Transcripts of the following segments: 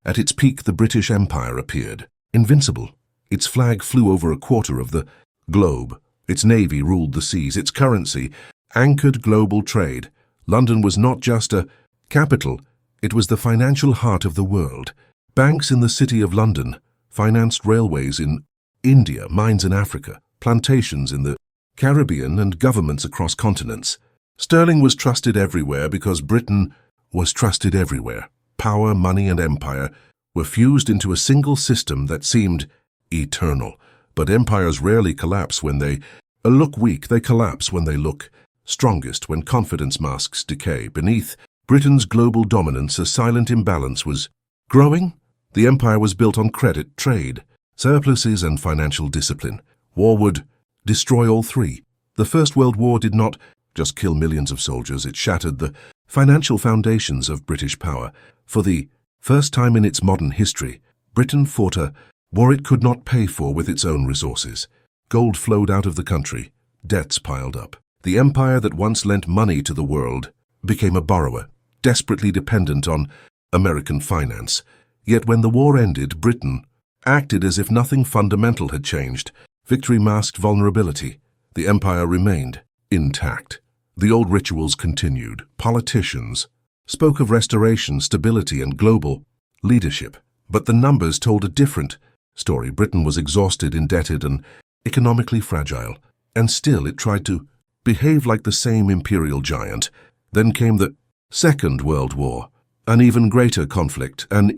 At its peak, the British Empire appeared, invincible. Its flag flew over a quarter of the globe. Its navy ruled the seas. Its currency anchored global trade. London was not just a capital, it was the financial heart of the world. Banks in the City of London financed railways in India, mines in Africa, plantations in the Caribbean, and governments across continents. Sterling was trusted everywhere because Britain was trusted everywhere. Power, money, and empire were fused into a single system that seemed eternal. But empires rarely collapse when they look weak. They collapse when they look strongest, when confidence masks decay. Beneath Britain's global dominance, a silent imbalance was growing. The empire was built on credit, trade, surpluses, and financial discipline. War would destroy all three. The First World War did not just kill millions of soldiers, it shattered the financial foundations of British power. For the first time in its modern history, Britain fought a war it could not pay for with its own resources. Gold flowed out of the country, debts piled up. The empire that once lent money to the world became a borrower, desperately dependent on American finance. Yet when the war ended, Britain acted as if nothing fundamental had changed. Victory masked vulnerability. The empire remained intact. The old rituals continued. Politicians spoke of restoration, stability, and global leadership. But the numbers told a different story. Britain was exhausted, indebted, and economically fragile. And still it tried to behave like the same imperial giant. Then came the Second World War, an even greater conflict, an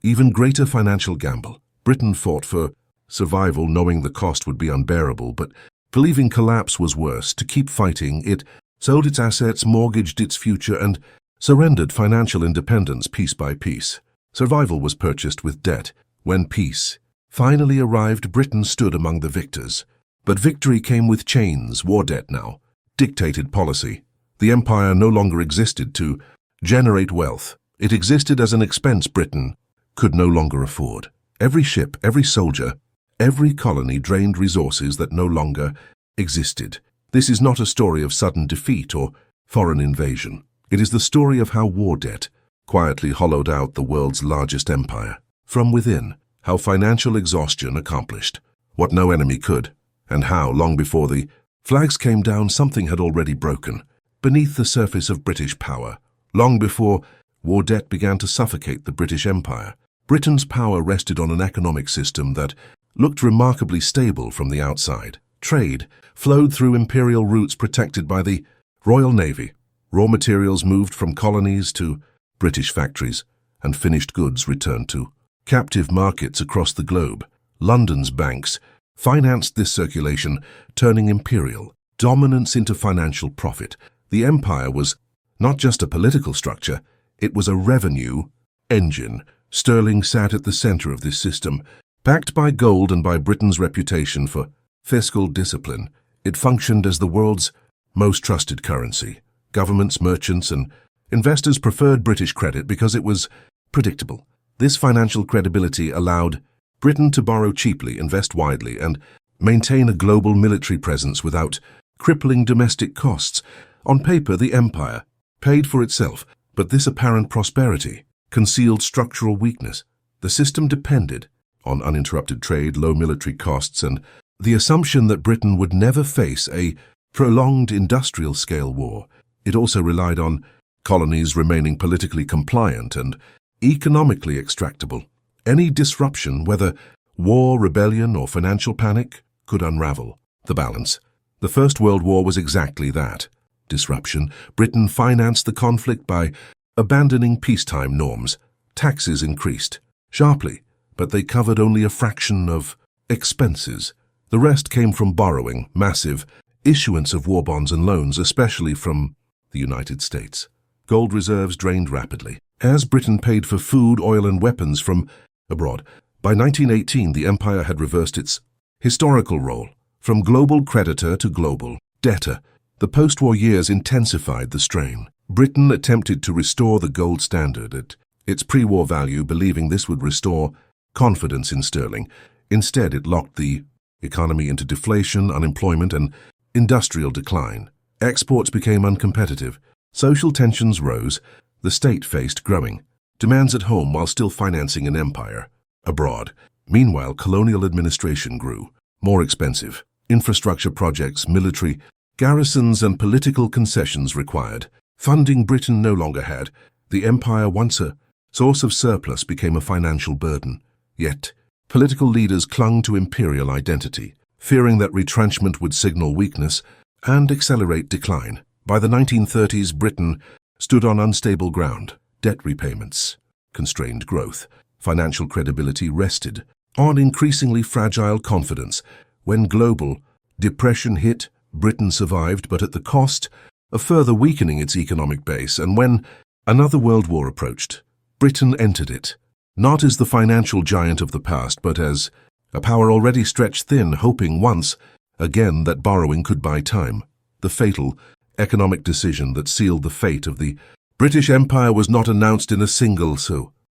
even greater financial gamble. Britain fought for survival, knowing the cost would be unbearable, but believing collapse was worse. To keep fighting, it sold its assets, mortgaged its future, and surrendered financial independence piece by piece. Survival was purchased with debt. When peace finally arrived, Britain stood among the victors. But victory came with chains. War debt now dictated policy. The empire no longer existed to generate wealth. It existed as an expense Britain could no longer afford. Every ship, every soldier, every colony drained resources that no longer existed. This is not a story of sudden defeat or foreign invasion. It is the story of how war debt quietly hollowed out the world's largest empire. From within, how financial exhaustion accomplished what no enemy could, and how, long before the flags came down, something had already broken beneath the surface of British power. Long before war debt began to suffocate the British Empire, Britain's power rested on an economic system that looked remarkably stable from the outside. Trade flowed through imperial routes protected by the Royal Navy. Raw materials moved from colonies to British factories, and finished goods returned to captive markets across the globe. London's banks financed this circulation, turning imperial dominance into financial profit. The empire was not just a political structure, it was a revenue engine. Sterling sat at the center of this system. Backed by gold and by Britain's reputation for fiscal discipline, it functioned as the world's most trusted currency. Governments, merchants, and investors preferred British credit because it was predictable. This financial credibility allowed Britain to borrow cheaply, invest widely, and maintain a global military presence without crippling domestic costs. On paper, the empire paid for itself, but this apparent prosperity concealed structural weakness. The system depended on uninterrupted trade, low military costs, and the assumption that Britain would never face a prolonged industrial-scale war. It also relied on colonies remaining politically compliant and economically extractable. Any disruption, whether war, rebellion, or financial panic, could unravel the balance. The First World War was exactly that. Disruption. Britain financed the conflict by abandoning peacetime norms. Taxes increased sharply, but they covered only a fraction of expenses. The rest came from borrowing, massive issuance of war bonds and loans, especially from the United States. Gold reserves drained rapidly as Britain paid for food, oil, and weapons from abroad. By 1918, the empire had reversed its historical role from global creditor to global debtor. The post-war years intensified the strain. Britain attempted to restore the gold standard at its pre-war value, believing this would restore confidence in sterling. Instead, it locked the economy into deflation, unemployment, and industrial decline. Exports became uncompetitive. Social tensions rose. The state faced growing demands at home while still financing an empire abroad. Meanwhile, colonial administration grew, more expensive. Infrastructure projects, military garrisons and political concessions required. Funding Britain no longer had. The empire, once a source of surplus, became a financial burden. Yet, political leaders clung to imperial identity, fearing that retrenchment would signal weakness and accelerate decline. By the 1930s, Britain stood on unstable ground. Debt repayments, constrained growth, financial credibility rested on increasingly fragile confidence. When global depression hit, Britain survived, but at the cost of further weakening its economic base. And when another world war approached, Britain entered it, not as the financial giant of the past, but as a power already stretched thin, hoping once again that borrowing could buy time. The fatal economic decision that sealed the fate of the British Empire was not announced in a single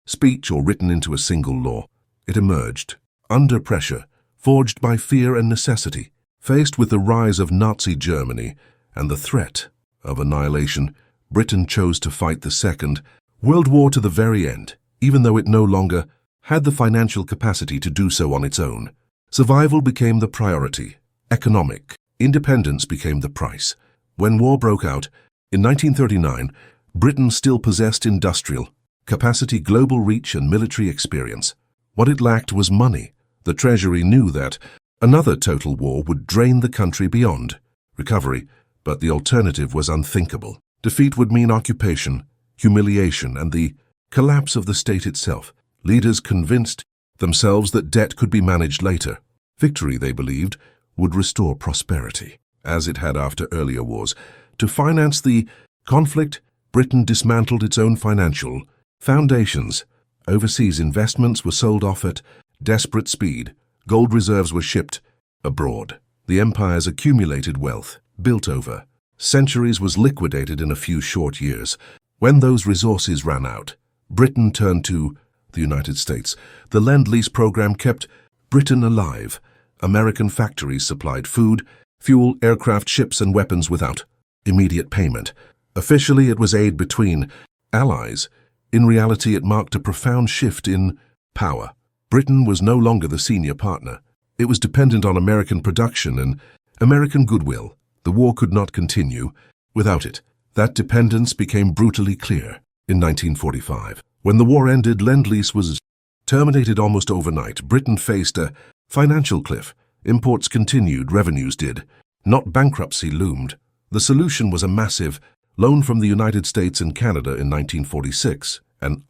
speech or written into a single law. It emerged under pressure, forged by fear and necessity. Faced with the rise of Nazi Germany and the threat of annihilation, Britain chose to fight the Second World War to the very end, even though it no longer had the financial capacity to do so on its own. Survival became the priority. Economic independence became the price. When war broke out in 1939, Britain still possessed industrial capacity, global reach, and military experience. What it lacked was money. The Treasury knew that another total war would drain the country beyond recovery, but the alternative was unthinkable. Defeat would mean occupation, humiliation, and the collapse of the state itself. Leaders convinced themselves that debt could be managed later. Victory, they believed, would restore prosperity, as it had after earlier wars. To finance the conflict, Britain dismantled its own financial foundations. Overseas investments were sold off at desperate speed. Gold reserves were shipped abroad. The empire's accumulated wealth, built over centuries, was liquidated in a few short years. When those resources ran out, Britain turned to the United States. The Lend-Lease program kept Britain alive. American factories supplied food, fuel, aircraft, ships, and weapons without immediate payment. Officially, it was aid between allies. In reality, it marked a profound shift in power. Britain was no longer the senior partner. It was dependent on American production and American goodwill. The war could not continue without it. That dependence became brutally clear in 1945. When the war ended, Lend-Lease was terminated almost overnight. Britain faced a financial cliff. Imports continued, revenues did. Not bankruptcy loomed. The solution was a massive loan from the United States and Canada in 1946, an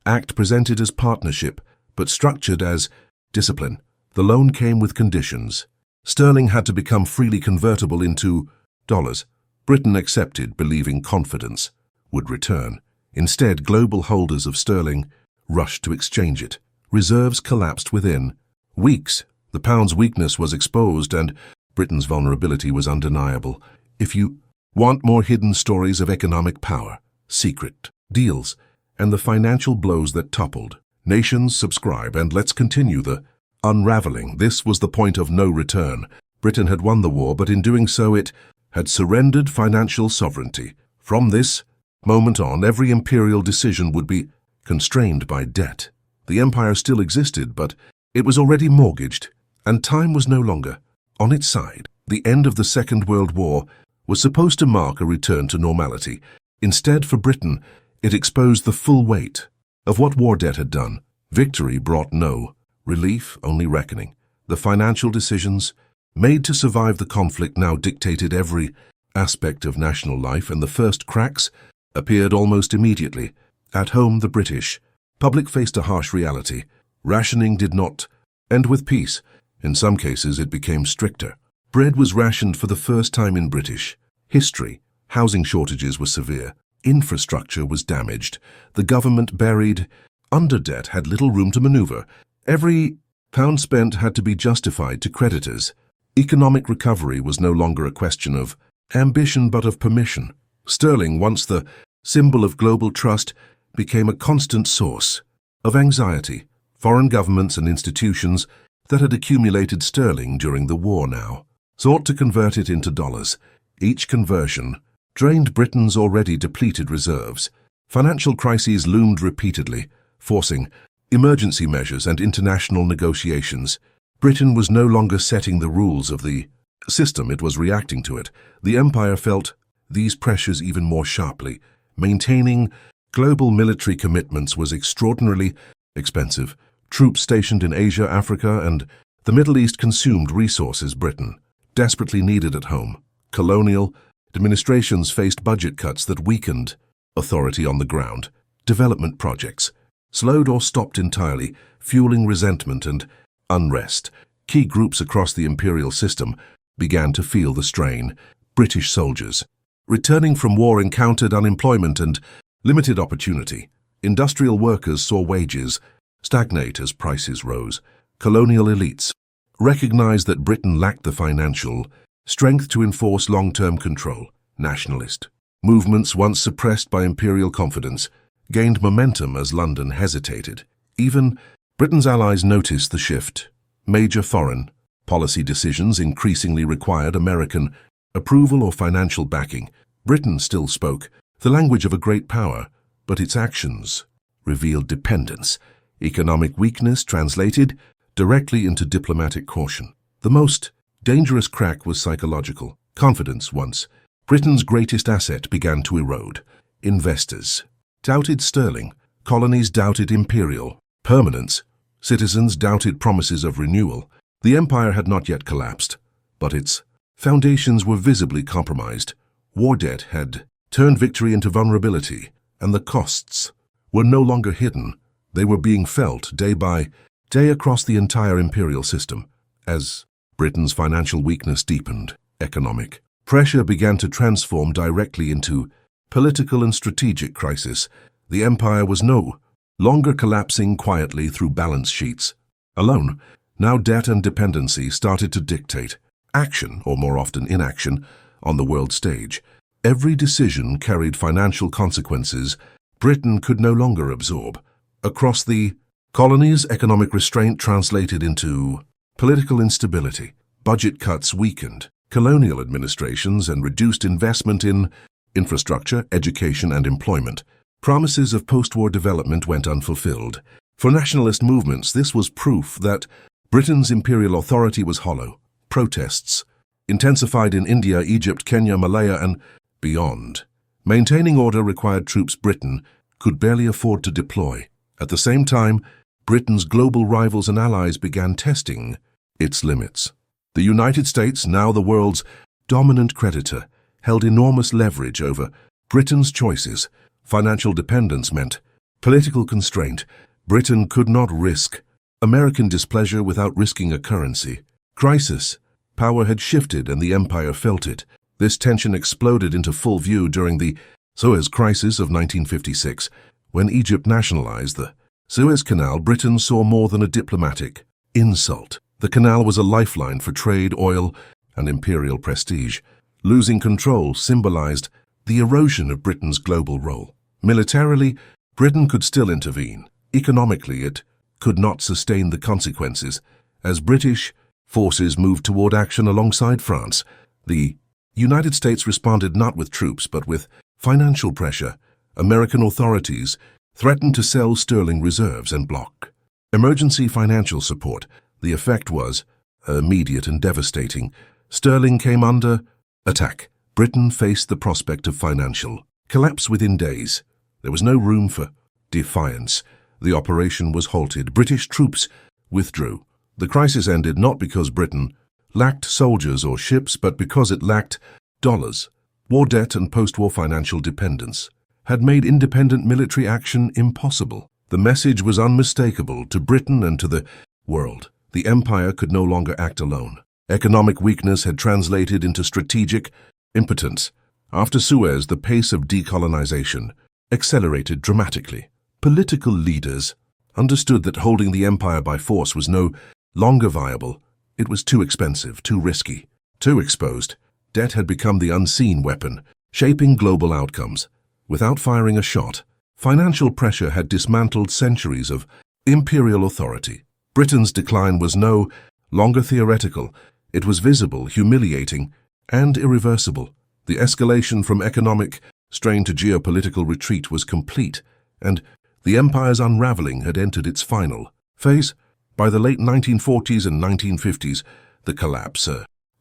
act presented as partnership, but structured as discipline. The loan came with conditions. Sterling had to become freely convertible into dollars. Britain accepted, believing confidence would return. Instead, global holders of sterling rushed to exchange it. Reserves collapsed within weeks. The pound's weakness was exposed, and Britain's vulnerability was undeniable. If you want more hidden stories of economic power, secret deals, and the financial blows that toppled nations, subscribe, and let's continue the unraveling. This was the point of no return. Britain had won the war, but in doing so it had surrendered financial sovereignty. From this moment on, every imperial decision would be constrained by debt. The empire still existed, but it was already mortgaged, and time was no longer on its side. The end of the Second World War was supposed to mark a return to normality. Instead, for Britain, it exposed the full weight of what war debt had done. Victory brought no relief, only reckoning. The financial decisions made to survive the conflict now dictated every aspect of national life, and the first cracks appeared almost immediately. At home, the British public faced a harsh reality. Rationing did not end with peace. In some cases, it became stricter. Bread was rationed for the first time in British history. Housing shortages were severe. Infrastructure was damaged. The government, buried under debt, had little room to maneuver. Every pound spent had to be justified to creditors. Economic recovery was no longer a question of ambition but of permission. Sterling, once the symbol of global trust, became a constant source of anxiety. Foreign governments and institutions that had accumulated sterling during the war now sought to convert it into dollars. Each conversion drained Britain's already depleted reserves. Financial crises loomed repeatedly, forcing emergency measures and international negotiations. Britain was no longer setting the rules of the system, it was reacting to it. The empire felt these pressures even more sharply. Maintaining global military commitments was extraordinarily expensive. Troops stationed in Asia, Africa, and the Middle East consumed resources Britain desperately needed at home. Colonial administrations faced budget cuts that weakened authority on the ground. Development projects slowed or stopped entirely, fueling resentment and unrest. Key groups across the imperial system began to feel the strain. British soldiers returning from war encountered unemployment and limited opportunity. Industrial workers saw wages stagnate as prices rose. Colonial elites recognized that Britain lacked the financial strength to enforce long-term control. Nationalist movements, once suppressed by imperial confidence, gained momentum as London hesitated. Even Britain's allies noticed the shift. Major foreign policy decisions increasingly required American approval or financial backing. Britain still spoke the language of a great power, but its actions revealed dependence. Economic weakness translated directly into diplomatic caution. The most dangerous crack was psychological. Confidence, once Britain's greatest asset, began to erode. Investors doubted sterling. Colonies doubted imperial permanence. Citizens doubted promises of renewal. The empire had not yet collapsed, but its foundations were visibly compromised. War debt had turned victory into vulnerability, and the costs were no longer hidden. They were being felt day by day across the entire imperial system. As Britain's financial weakness deepened, economic pressure began to transform directly into political and strategic crisis. The empire was no longer collapsing quietly through balance sheets alone. Now debt and dependency started to dictate action, or more often inaction, on the world stage. Every decision carried financial consequences Britain could no longer absorb. Across the colonies, economic restraint translated into political instability. Budget cuts weakened colonial administrations and reduced investment in infrastructure, education, and employment. Promises of post-war development went unfulfilled. For nationalist movements, this was proof that Britain's imperial authority was hollow. Protests intensified in India, Egypt, Kenya, Malaya, and beyond. Maintaining order required troops Britain could barely afford to deploy. At the same time, Britain's global rivals and allies began testing its limits. The United States, now the world's dominant creditor, held enormous leverage over Britain's choices. Financial dependence meant political constraint. Britain could not risk American displeasure without risking a currency crisis. Power had shifted and the empire felt it. This tension exploded into full view during the Suez Crisis of 1956. When Egypt nationalized the Suez Canal, Britain saw more than a diplomatic insult. The canal was a lifeline for trade, oil, and imperial prestige. Losing control symbolized the erosion of Britain's global role. Militarily, Britain could still intervene. Economically, it could not sustain the consequences. As British forces moved toward action alongside France, the United States responded not with troops but with financial pressure. American authorities threatened to sell sterling reserves and block emergency financial support. The effect was immediate and devastating. Sterling came under attack. Britain faced the prospect of financial collapse within days. There was no room for defiance. The operation was halted. British troops withdrew. The crisis ended not because Britain lacked soldiers or ships, but because it lacked dollars. War debt and post-war financial dependence had made independent military action impossible. The message was unmistakable to Britain and to the world. The empire could no longer act alone. Economic weakness had translated into strategic impotence. After Suez, the pace of decolonization accelerated dramatically. Political leaders understood that holding the empire by force was no longer viable. It was too expensive, too risky, too exposed. Debt had become the unseen weapon, shaping global outcomes. Without firing a shot, financial pressure had dismantled centuries of imperial authority. Britain's decline was no longer theoretical. It was visible, humiliating, and irreversible. The escalation from economic strain to geopolitical retreat was complete, and the empire's unraveling had entered its final phase. By the late 1940s and 1950s, the collapse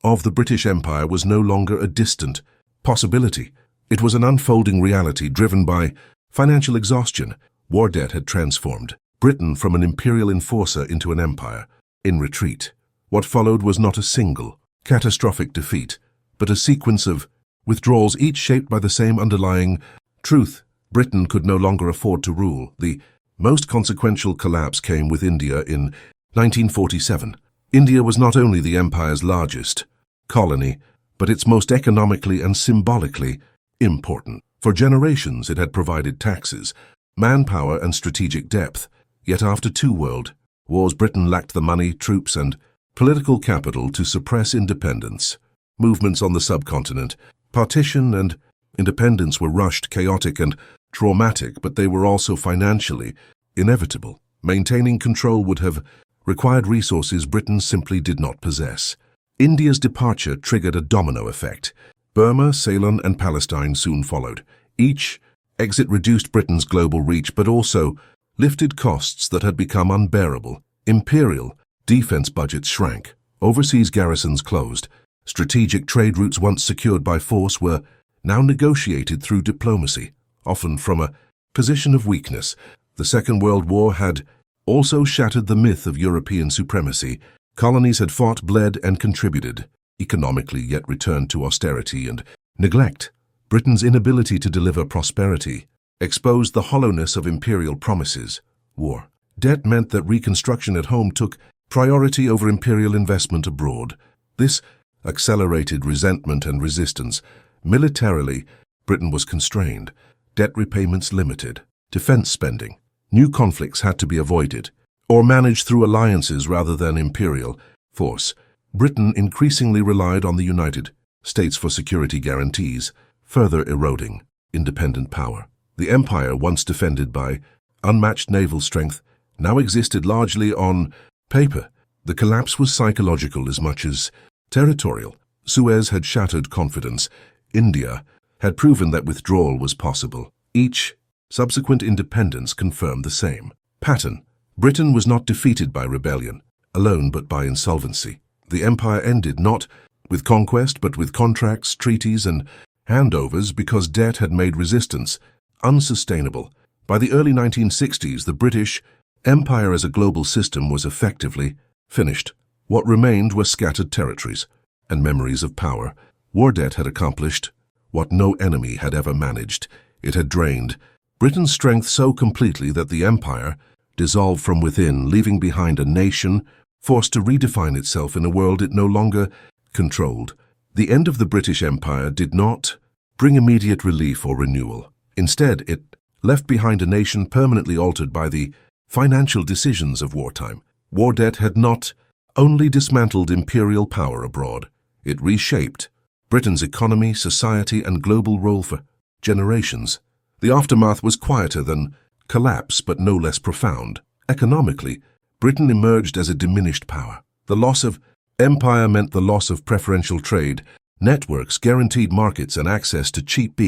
of the British Empire was no longer a distant possibility. It was an unfolding reality driven by financial exhaustion. War debt had transformed Britain from an imperial enforcer into an empire in retreat. What followed was not a single, catastrophic defeat, but a sequence of withdrawals, each shaped by the same underlying truth. Britain could no longer afford to rule. The most consequential collapse came with India in 1947. India was not only the empire's largest colony, but its most economically and symbolically important. For generations it had provided taxes, manpower and strategic depth. Yet after two world wars, Britain lacked the money, troops and political capital to suppress independence. Movements on the subcontinent, partition and independence, were rushed, chaotic and traumatic, but they were also financially inevitable. Maintaining control would have required resources Britain simply did not possess. India's departure triggered a domino effect. Burma, Ceylon and Palestine soon followed. Each exit reduced Britain's global reach, but also lifted costs that had become unbearable. Imperial defense budgets shrank. Overseas garrisons closed. Strategic trade routes once secured by force were now negotiated through diplomacy, often from a position of weakness. The Second World War had also shattered the myth of European supremacy. Colonies had fought, bled, and contributed economically, yet returned to austerity and neglect. Britain's inability to deliver prosperity exposed the hollowness of imperial promises. War debt meant that reconstruction at home took priority over imperial investment abroad. This accelerated resentment and resistance. Militarily, Britain was constrained, debt repayments limited, defense spending. New conflicts had to be avoided or managed through alliances rather than imperial force. Britain increasingly relied on the United States for security guarantees, further eroding independent power. The empire, once defended by unmatched naval strength, now existed largely on paper. The collapse was psychological as much as territorial. Suez had shattered confidence. India had proven that withdrawal was possible. Each subsequent independence confirmed the same pattern. Britain was not defeated by rebellion alone, but by insolvency. The empire ended not with conquest, but with contracts, treaties, and handovers, because debt had made resistance unsustainable. By the early 1960s, the British Empire as a global system was effectively finished. What remained were scattered territories and memories of power. War debt had accomplished what no enemy had ever managed. It had drained Britain's strength so completely that the empire dissolved from within, leaving behind a nation forced to redefine itself in a world it no longer controlled. The end of the British Empire did not bring immediate relief or renewal. Instead, it left behind a nation permanently altered by the financial decisions of wartime. War debt had not only dismantled imperial power abroad, it reshaped Britain's economy, society, and global role for generations. The aftermath was quieter than collapse, but no less profound. Economically, Britain emerged as a diminished power. The loss of empire meant the loss of preferential trade networks, guaranteed markets, and access to cheap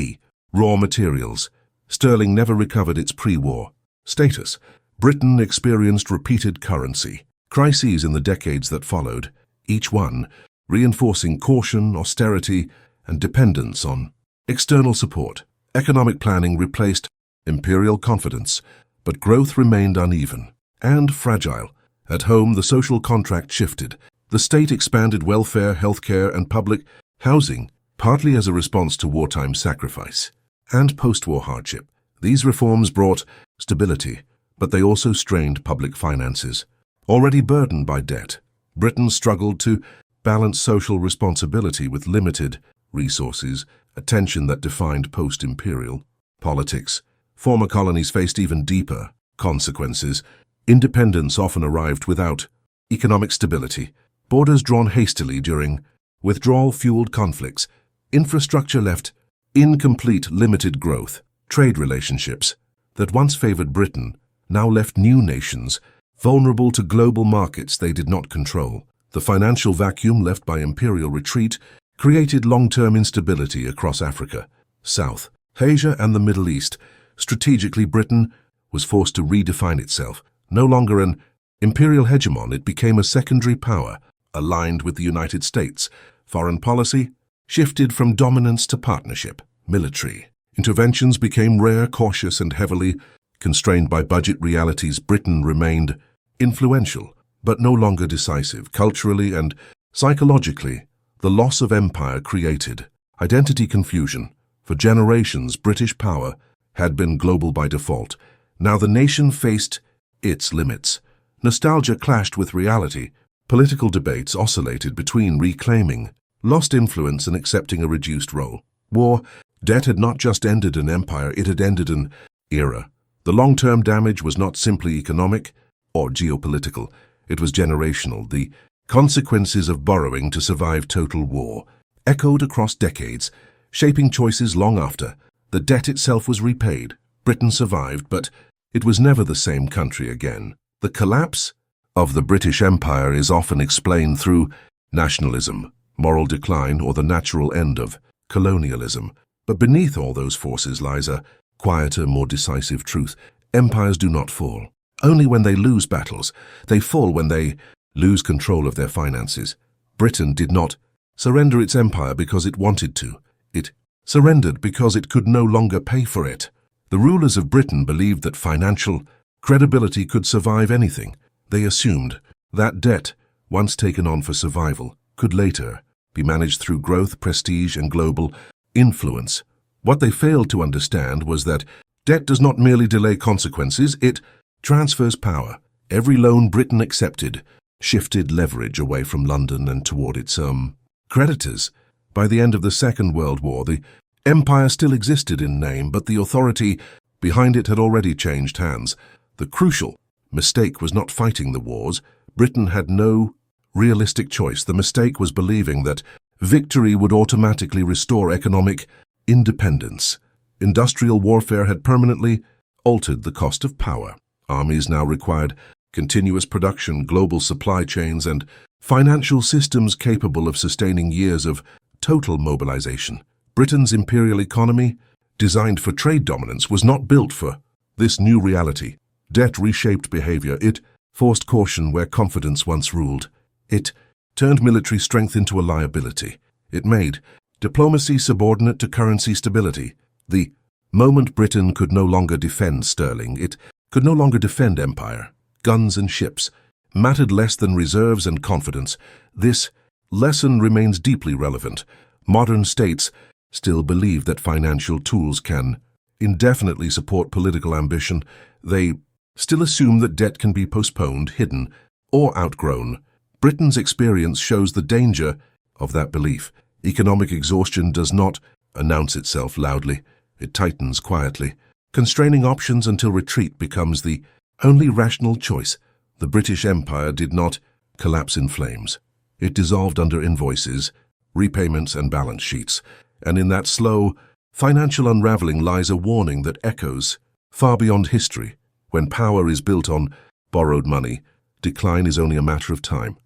raw materials. Sterling never recovered its pre-war status. Britain experienced repeated currency crises in the decades that followed, each one reinforcing caution, austerity, and dependence on external support. Economic planning replaced imperial confidence, but growth remained uneven and fragile. At home, the social contract shifted. The state expanded welfare, healthcare, and public housing, partly as a response to wartime sacrifice and post-war hardship. These reforms brought stability, but they also strained public finances. Already burdened by debt, Britain struggled to balance social responsibility with limited resources, a tension that defined post-imperial politics. Former colonies faced even deeper consequences. Independence often arrived without economic stability. Borders drawn hastily during withdrawal-fueled conflicts. Infrastructure left incomplete, limited growth. Trade relationships that once favored Britain now left new nations vulnerable to global markets they did not control. The financial vacuum left by imperial retreat created long-term instability across Africa, South Asia and the Middle East. Strategically, Britain was forced to redefine itself. No longer an imperial hegemon, it became a secondary power, aligned with the United States. Foreign policy shifted from dominance to partnership. Military interventions became rare, cautious, and heavily constrained by budget realities. Britain remained influential, but no longer decisive. Culturally and psychologically, the loss of empire created identity confusion. For generations, British power had been global by default. Now the nation faced its limits. Nostalgia clashed with reality. Political debates oscillated between reclaiming lost influence and accepting a reduced role. War, debt had not just ended an empire, it had ended an era. The long-term damage was not simply economic or geopolitical, it was generational. The consequences of borrowing to survive total war echoed across decades, shaping choices long after the debt itself was repaid. Britain survived, but it was never the same country again. The collapse of the British Empire is often explained through nationalism, moral decline, or the natural end of colonialism. But beneath all those forces lies a quieter, more decisive truth. Empires do not fall only when they lose battles. They fall when they lose control of their finances. Britain did not surrender its empire because it wanted to. It surrendered because it could no longer pay for it. The rulers of Britain believed that financial credibility could survive anything. They assumed that debt, once taken on for survival, could later be managed through growth, prestige, and global influence. What they failed to understand was that debt does not merely delay consequences, it transfers power. Every loan Britain accepted shifted leverage away from London and toward its creditors. By the end of the Second World War, the empire still existed in name, but the authority behind it had already changed hands. The crucial mistake was not fighting the wars. Britain had no realistic choice. The mistake was believing that victory would automatically restore economic independence. Industrial warfare had permanently altered the cost of power. Armies now required continuous production, global supply chains, and financial systems capable of sustaining years of total mobilization. Britain's imperial economy, designed for trade dominance, was not built for this new reality. Debt reshaped behavior. It forced caution where confidence once ruled. It turned military strength into a liability. It made diplomacy subordinate to currency stability. The moment Britain could no longer defend sterling, it could no longer defend empire. Guns and ships mattered less than reserves and confidence. This lesson remains deeply relevant. Modern states still believe that financial tools can indefinitely support political ambition. They still assume that debt can be postponed, hidden, or outgrown. Britain's experience shows the danger of that belief. Economic exhaustion does not announce itself loudly. It tightens quietly, constraining options until retreat becomes the only rational choice. The British Empire did not collapse in flames. It dissolved under invoices, repayments, and balance sheets. And in that slow, financial unraveling lies a warning that echoes far beyond history. When power is built on borrowed money, decline is only a matter of time.